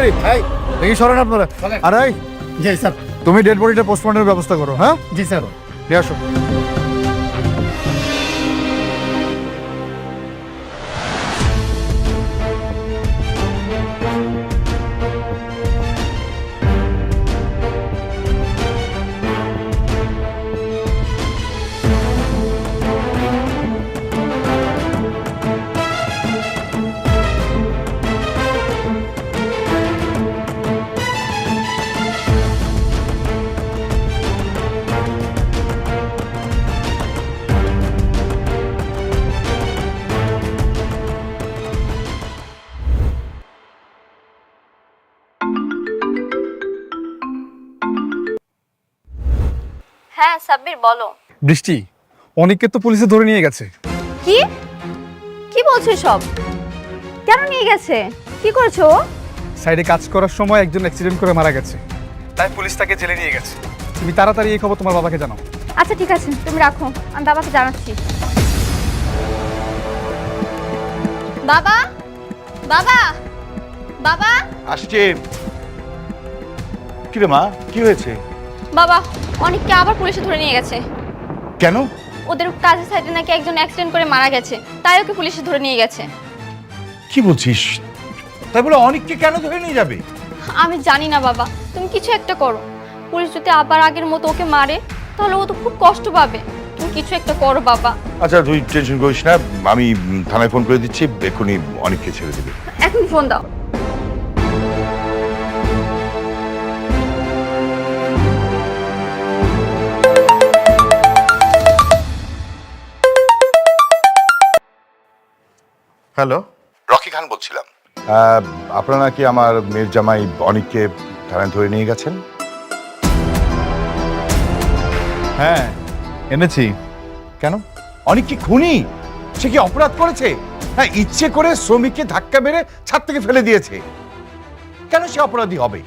কর্মচারী দেখি সরেন আপনারা। আরে জি স্যার। তুমি ডেড বডিটা পোস্টমর্টমের ব্যবস্থা করো। হ্যাঁ জি স্যার। নিয়ে আসো। হ্যাঁ সাব্বির বলো। বৃষ্টি, অনেককে তো পুলিশে ধরে নিয়ে গেছে। কি কি বলছো সব? কেন নিয়ে গেছে? কি করেছো ও? সাইডে কাজ করার সময় একজন অ্যাক্সিডেন্ট করে মারা গেছে, তাই পুলিশ তাকে জেলে নিয়ে গেছে। তুমি তাড়াতাড়ি এই খবর তোমার বাবাকে জানাও। আচ্ছা ঠিক আছে, তুমি রাখো, আমি বাবাকে জানাচ্ছি। বাবা, বাবা, বাবা, আসছে। কি রে মা, কি হয়েছে? বাবা, অনেককে আবার পুলিশে ধরে নিয়ে গেছে। কেন? ওদের কাজের সাইডে নাকি একজন অ্যাক্সিডেন্ট করে মারা গেছে, তাই ওকে পুলিশে ধরে নিয়ে গেছে। কি বলছিস? তাই বলে অনেককে কেন ধরে নিয়ে যাবে? আমি জানি না বাবা, তুমি কিছু একটা করো। পুলিশ যদি আবার আগের মতো ওকে মারে তাহলে ও তো খুব কষ্ট পাবে। তুমি কিছু একটা করো বাবা। আচ্ছা তুই টেনশন করিস না, আমি থানায় ফোন করে দিচ্ছি, এক্ষুনি অনেককে ছেড়ে দেবে। এখন ফোন দাও। হ্যালো, রকি খান বলছিলাম। আপনারা নাকি আমার মেয়ের জামাই অনেককে থানায় ধরে নিয়ে গেছেন? হ্যাঁ এনেছি। কেন? অনেক কি খুনি? সে কি অপরাধ করেছে? হ্যাঁ, ইচ্ছে করে শ্রমিককে ধাক্কা মেরে ছাদ থেকে ফেলে দিয়েছে। কেন সে অপরাধী হবে?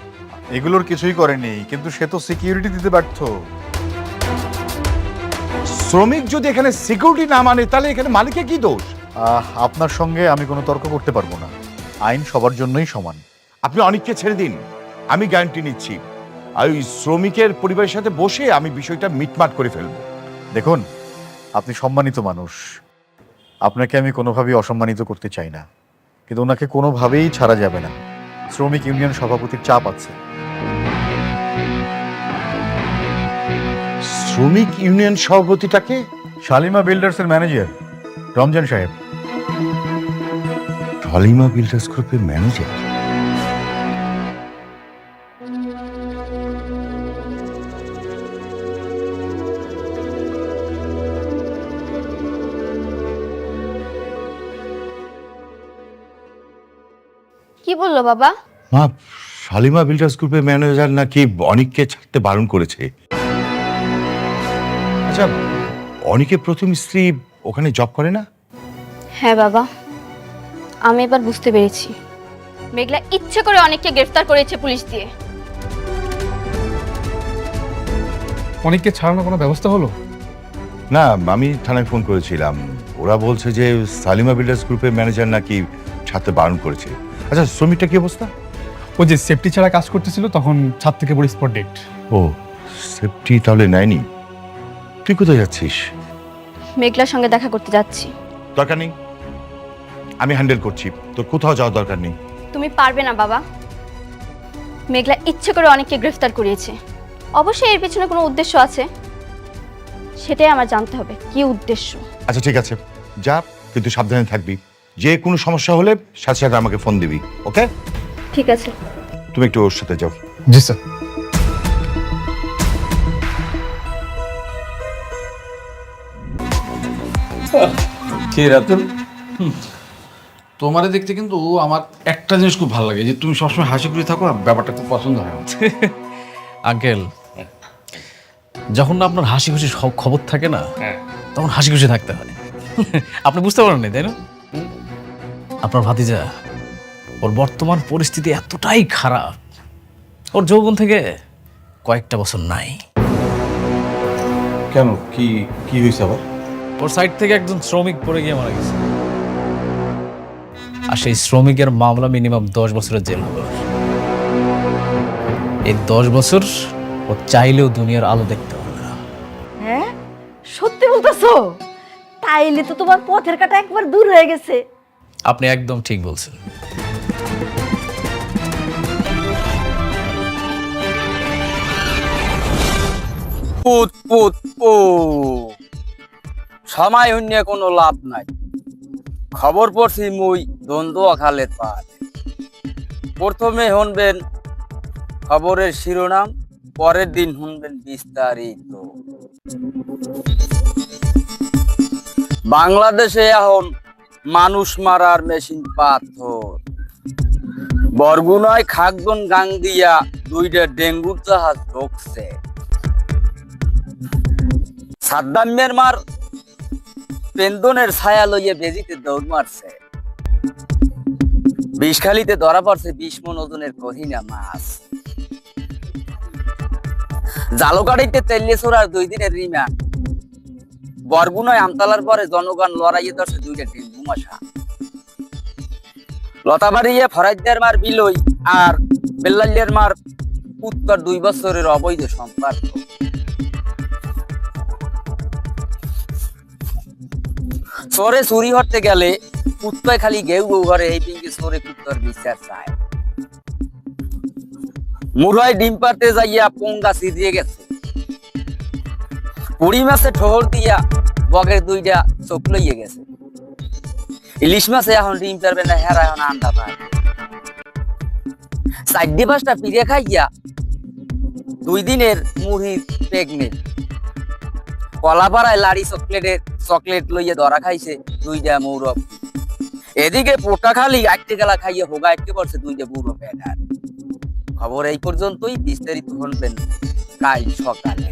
এগুলোর কিছুই করেনি, কিন্তু সে তো সিকিউরিটি দিতে ব্যর্থ। শ্রমিক যদি এখানে সিকিউরিটি না মানে তাহলে এখানে মালিকের কি দোষ? আপনার সঙ্গে আমি কোনো তর্ক করতে পারবো না। আইন সবার জন্যই সমান। আপনি অনেককে ছেড়ে দিন, আমি গ্যারান্টি নিচ্ছি। আর ওই শ্রমিকের পরিবারের সাথে বসে আমি বিষয়টা মিটমাট করে ফেলবো। দেখুন, আপনি সম্মানিত মানুষ, আপনাকে আমি কোনোভাবেই অসম্মানিত করতে চাই না, কিন্তু ওনাকে কোনোভাবেই ছাড়া যাবে না। শ্রমিক ইউনিয়ন সভাপতির চাপ আছে। শ্রমিক ইউনিয়ন সভাপতিটাকে? শালিমা বিল্ডার্সের ম্যানেজার রমজান সাহেব। শালিমা বিল্ডার্স গ্রুপের ম্যানেজার? কি বললো বাবা? মা, শালিমা বিল্ডার্স গ্রুপের ম্যানেজার নাকি অনেককে ছাড়তে বারণ করেছে। আচ্ছা, অনেকের প্রথম স্ত্রী ওখানে জব করে না? হ্যাঁ বাবা, আমি এবার বুঝতে পেরেছি। মেঘলা ইচ্ছে করে অনেককে গ্রেফতার করেছে পুলিশ দিয়ে। অনেককে ছাড়ানোর কোনো ব্যবস্থা হলো? না, আমি থানায় ফোন করেছিলাম, ওরা বলছে যে শালিমা বিল্ডার্স গ্রুপের ম্যানেজার নাকি ছাড়তে বারণ করেছে। আচ্ছা, শ্রমিকটা কি অবস্থা? ও যে সেফটি ছাড়া কাজ করতেছিল, তখন ছাদ থেকে পড়ে স্পট ডেট। ও, সেফটি তাহলে নেয়নি। তুই কোথায় যাচ্ছিস? মেঘলার সঙ্গে দেখা করতে যাচ্ছি। দরকার নেই, আমি হ্যান্ডেল করছি, তোর কোথাও যাওয়ার দরকার নেই। তুমি পারবে না বাবা। মেঘলা ইচ্ছে করে অনেককে গ্রেফতার করিয়েছে। অবশ্যই এর পিছনে কোনো উদ্দেশ্য আছে, সেটাই আমার জানতে হবে কি উদ্দেশ্য। আচ্ছা ঠিক আছে, যা, কিন্তু সাবধানে থাকবি। যে কোনো সমস্যা হলে সাথে সাথে আমাকে ফোন দিবি, ওকে? ঠিক আছে। তুমি একটু ওর সাথে যাও। জি স্যার। কে রাতুল? তোমারে দেখতে কিন্তু আমার একটা জিনিস খুব ভালো লাগে, যে তুমি সবসময় হাসি খুশি থাকো, আর ব্যাপারটা খুব পছন্দ হয় আমার। আঙ্কেল, যখন না আপনার হাসি খুশি সব খবর থাকে না, তখন হাসি খুশি থাকতে হয়। আপনি বুঝতে পারেন না, তাই না? আপনার ভাতিজা, ওর বর্তমান পরিস্থিতি এতটাই খারাপ, ওর যৌবন থেকে কয়েকটা বছর নাই। কেন, কি কি হয়েছে আবার? ওর সাইড থেকে একজন শ্রমিক পড়ে গিয়ে মারা গেছে, আর সেই শ্রমিকের মামলা মিনিমাম 10 বছরের জেল হবে। এই 10 বছর ও চাইলেও দুনিয়ার আলো দেখতে পাবে না। হ্যাঁ, সত্যি বলতেছো? তাইলে তো তোমার পথের কাটা একবার দূর হয়ে গেছে। আপনি একদম ঠিক বলছেন। পুত পুত পু সময় হইন্য কোনো লাভ নাই। খবর পড়ছি মুই দ্বন্দ্ব খালের পার। প্রথমে শুনবেন খবরের শিরোনাম, পরের দিন শুনবেন বিস্তারিত। বাংলাদেশে এখন মানুষ মারার মেশিন পাথর। বরগুনায় খাগদন গাং দিয়া 2টা ডেঙ্গুর জাহাজ ঢুকছে। সাদ্দাম মিয়ানমার পেন্দনের ছায়া লইয়ে বেজিতে দৌড় মারছে। বিষখালিতে ধরা পড়ছে 20 মণ ওজনের কহিনা মাছ। জালকাড়িতে তেল্লে ছোড়ার 2 দিনের রিমান্ড। বরগুনায় আমতলার পরে জনগণ লড়াইয়ে ধরছে 2টা ডেঙ্গু মশা। লতাবাড়িয়ে ফরাইদার মার বিলই আর বেল্লালিয়ার মার উত্তর 2 বছরের অবৈধ সম্পর্ক। চোরে চুরি হতে গেলে কুত্তায় খালি গেউ গেউ ঘরে, এই পিঙ্কি চোরে কুত্তার বিচার চায়। মুরাই ডিম পারতে যাইয়া পোঙ্গা ছিঁড়িয়ে গেছে। পুরি মাছে ঠোহর দিয়া বগের 2টা চোখ লইয়ে গেছে। ইলিশ মাছে এখন ডিম পারবে না, হেরা এখন আন্ডা পায়। 4-5টা পিড়ে খাইয়া 2 দিনের মুড়ির প্রেগনেন্ট। কলাপাড়ায় লাড়ি চকলেট লইয়ে ধরা খাইছে 2টা মৌরব। এদিকে পোটা খালি 8 গেলা খাইয়ে হোগা 8 পড়ছে 2টা বুড়ো প্যাটার। খবর এই পর্যন্তই, বিস্তারিত শুনবেন কাল সকালে।